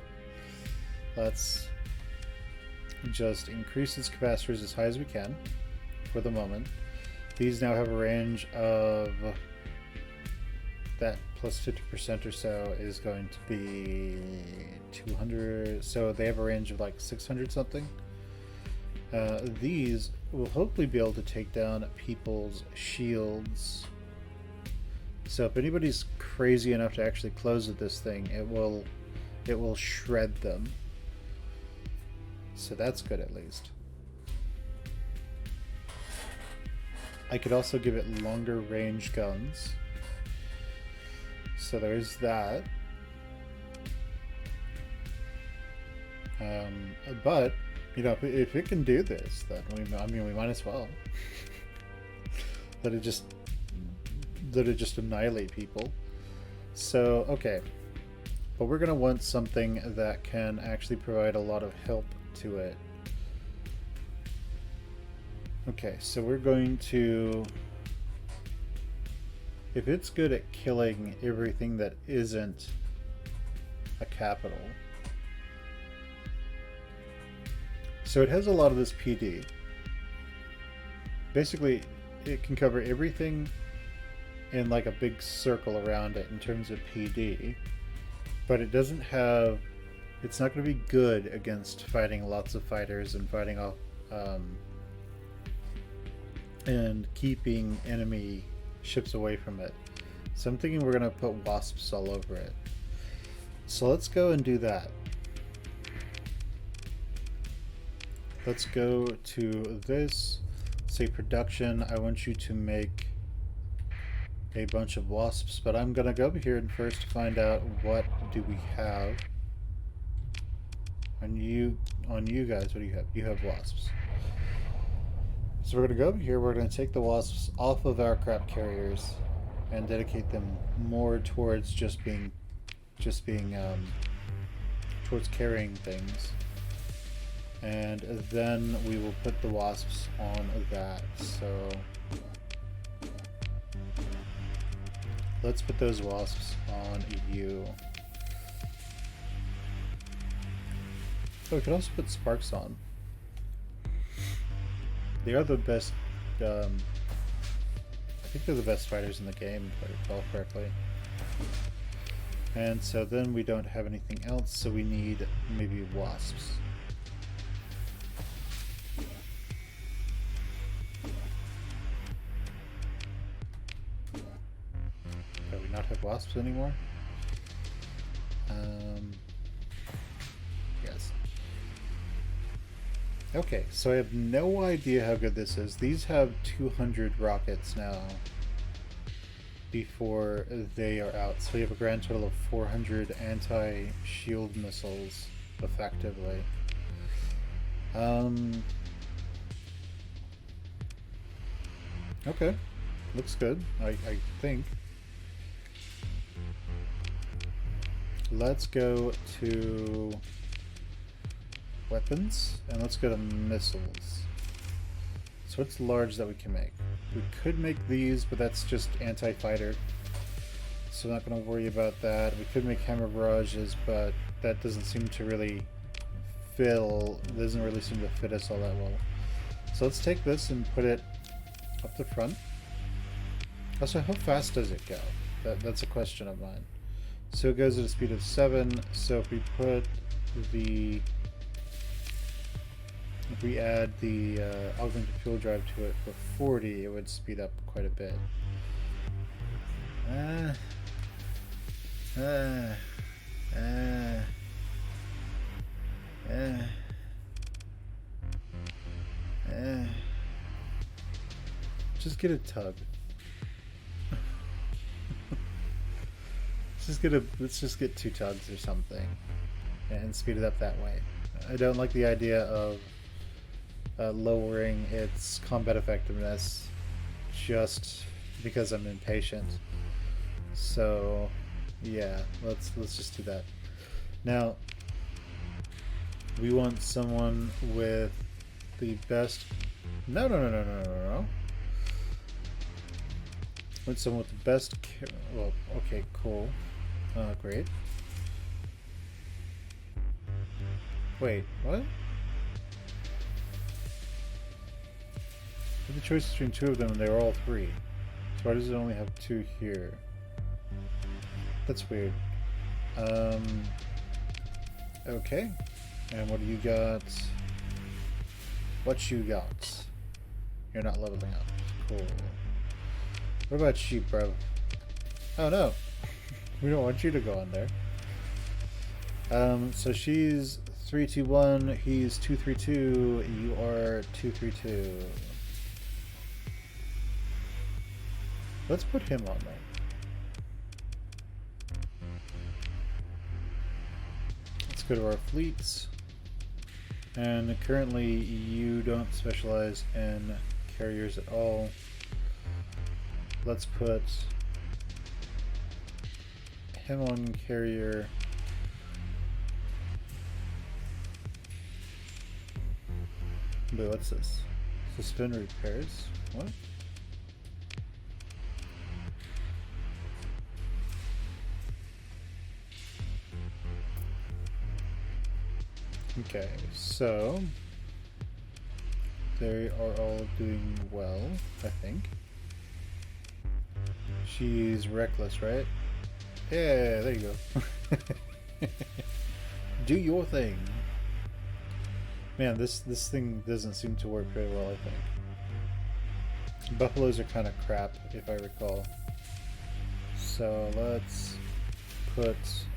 let's just increase its capacitors as high as we can for the moment. These now have a range of that plus 50% or so is going to be 200. So they have a range of like 600 something. These will hopefully be able to take down people's shields. So if anybody's crazy enough to actually close with this thing, it will shred them. So that's good at least. I could also give it longer range guns. So there's that. But you know, if it can do this, then we might as well. Let it just annihilate people. So okay, but we're gonna want something that can actually provide a lot of help to it. Okay, so we're going to, if it's good at killing everything that isn't a capital. So it has a lot of this PD. Basically, it can cover everything in like a big circle around it in terms of PD, but it doesn't have, it's not going to be good against fighting lots of fighters and fighting off and keeping enemy ships away from it. So I'm thinking we're going to put wasps all over it. So let's go and do that. Let's go to this, say production. I want you to make a bunch of wasps, but I'm gonna go over here and first find out what do we have on you guys. What do you have? You have wasps. So we're going to go over here, we're going to take the wasps off of our crap carriers and dedicate them more towards just being towards carrying things. And then we will put the wasps on that. So let's put those wasps on you. Oh, we could also put sparks on. They are the best, I think they're the best fighters in the game, if I recall correctly. And so then we don't have anything else, so we need maybe wasps. Do we not have wasps anymore? Yes. Okay, so I have no idea how good this is. These have 200 rockets now before they are out. So we have a grand total of 400 anti-shield missiles, effectively. Okay, looks good, I think. Let's go to weapons, and let's go to missiles. So what's large that we can make? We could make these, but that's just anti-fighter, so I'm not going to worry about that. We could make hammer barrages, but that doesn't seem to really doesn't really seem to fit us all that well. So let's take this and put it up the front. Also, how fast does it go? That's a question of mine. So it goes at a speed of 7, so if we add the augmented fuel drive to it for 40, it would speed up quite a bit. Just get a tug. Let's just get 2 tugs or something and speed it up that way. I don't like the idea of lowering its combat effectiveness just because I'm impatient. So yeah, let's just do that. Now we want someone with the best. No. Want someone with the best. Well, okay, cool. Great. Wait, what? I had the choice between 2 of them and they were all 3. So why does it only have 2 here? That's weird. Okay. And what do you got? What you got? You're not leveling up. Cool. What about sheep, bro? Oh no. We don't want you to go on there. So she's 321, he's 232, you are 232. Let's put him on there. Let's go to our fleets. And currently you don't specialize in carriers at all. Let's put him on carrier. Wait, what's this? Suspend repairs? What? Okay, so they are all doing well, I think. She's reckless, right? Yeah, there you go. Do your thing. Man, this thing doesn't seem to work very well, I think. Buffaloes are kind of crap, if I recall. So let's put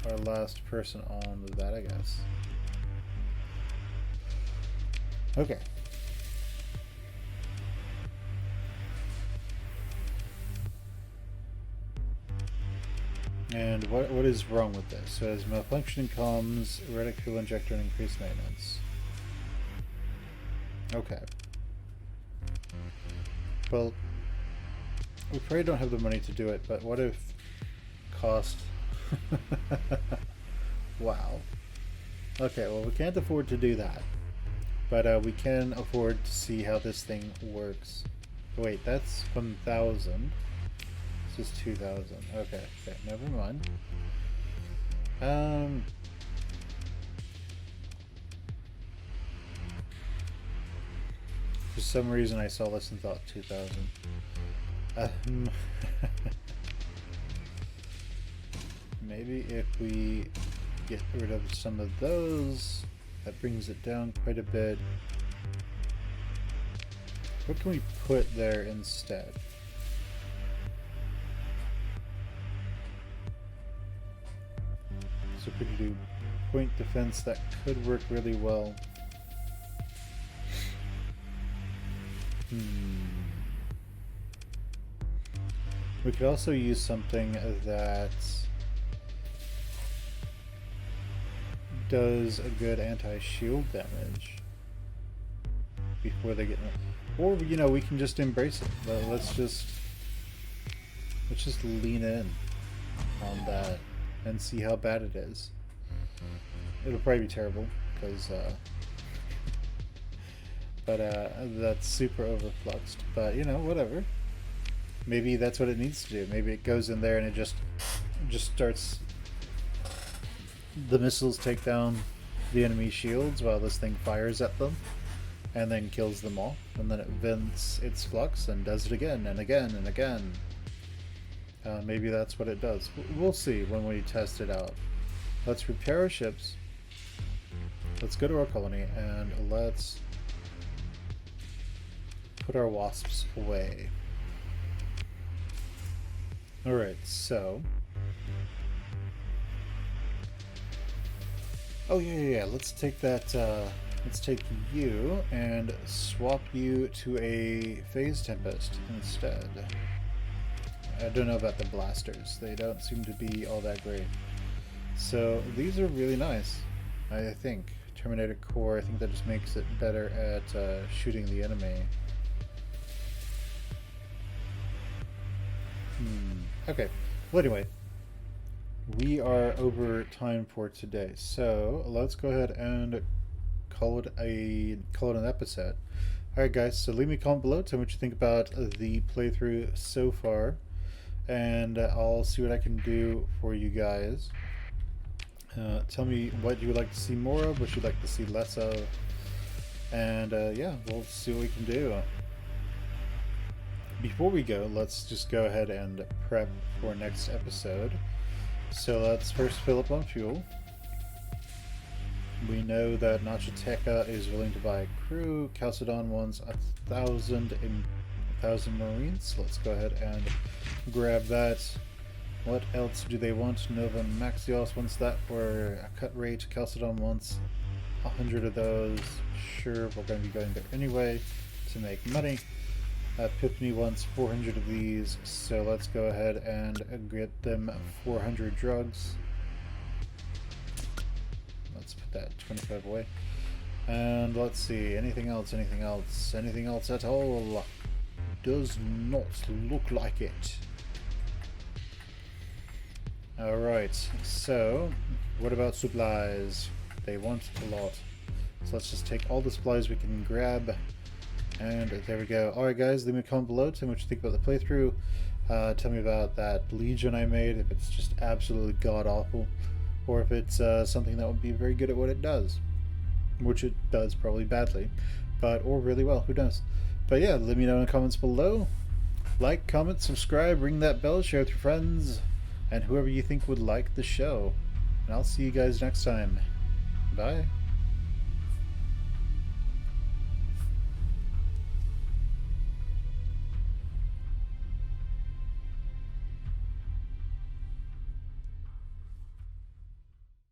our last person on that, I guess. Okay. And what is wrong with this? So it has malfunctioning comms, erratic fuel injector, and increased maintenance. Okay. Well, we probably don't have the money to do it, but what if cost? Wow. Okay, well, we can't afford to do that, but we can afford to see how this thing works. Wait, that's 1,000. This is 2,000. Okay, never mind. For some reason I saw this and thought 2,000. Maybe if we get rid of some of those, that brings it down quite a bit. What can we put there instead? So we could do point defense, that could work really well. We could also use something that does a good anti-shield damage before they get, or you know, we can just embrace it. But let's just lean in on that and see how bad it is. It'll probably be terrible because that's super overfluxed, but you know, whatever. Maybe that's what it needs to do. Maybe it goes in there and it just starts, the missiles take down the enemy shields while this thing fires at them and then kills them all, and then it vents its flux and does it again and again and again. Maybe that's what it does. We'll see when we test it out. Let's repair our ships. Let's go to our colony and let's put our wasps away. Alright, so... Oh yeah, let's take that, let's take you and swap you to a Phase Tempest instead. I don't know about the blasters. They don't seem to be all that great. So these are really nice, I think. Terminator Core, I think that just makes it better at shooting the enemy. Okay, well anyway, we are over time for today, so let's go ahead and call it an episode. Alright guys, so leave me a comment below, tell me what you think about the playthrough so far, and I'll see what I can do for you guys. Tell me what you would like to see more of, what you'd like to see less of, and yeah, we'll see what we can do. Before we go, let's just go ahead and prep for next episode. So let's first fill up on fuel. We know that Nachiteca is willing to buy a crew. Chalcedon wants 1,000 Marines. Let's go ahead and grab that. What else do they want? Nova Maxios wants that for a cut rate. Chalcedon wants 100 of those. Sure, we're going to be going there anyway to make money. Epiphany wants 400 of these, so let's go ahead and get them 400 drugs. Let's put that 25 away. And let's see, anything else at all? Does not look like it. Alright, so what about supplies? They want a lot. So let's just take all the supplies we can grab. And there we go. Alright guys, leave me a comment below, tell me what you think about the playthrough. Tell me about that Legion I made, if it's just absolutely god-awful, or if it's something that would be very good at what it does. Which it does, probably badly, or really well, who knows. But yeah, let me know in the comments below. Like, comment, subscribe, ring that bell, share with your friends, and whoever you think would like the show. And I'll see you guys next time. Bye.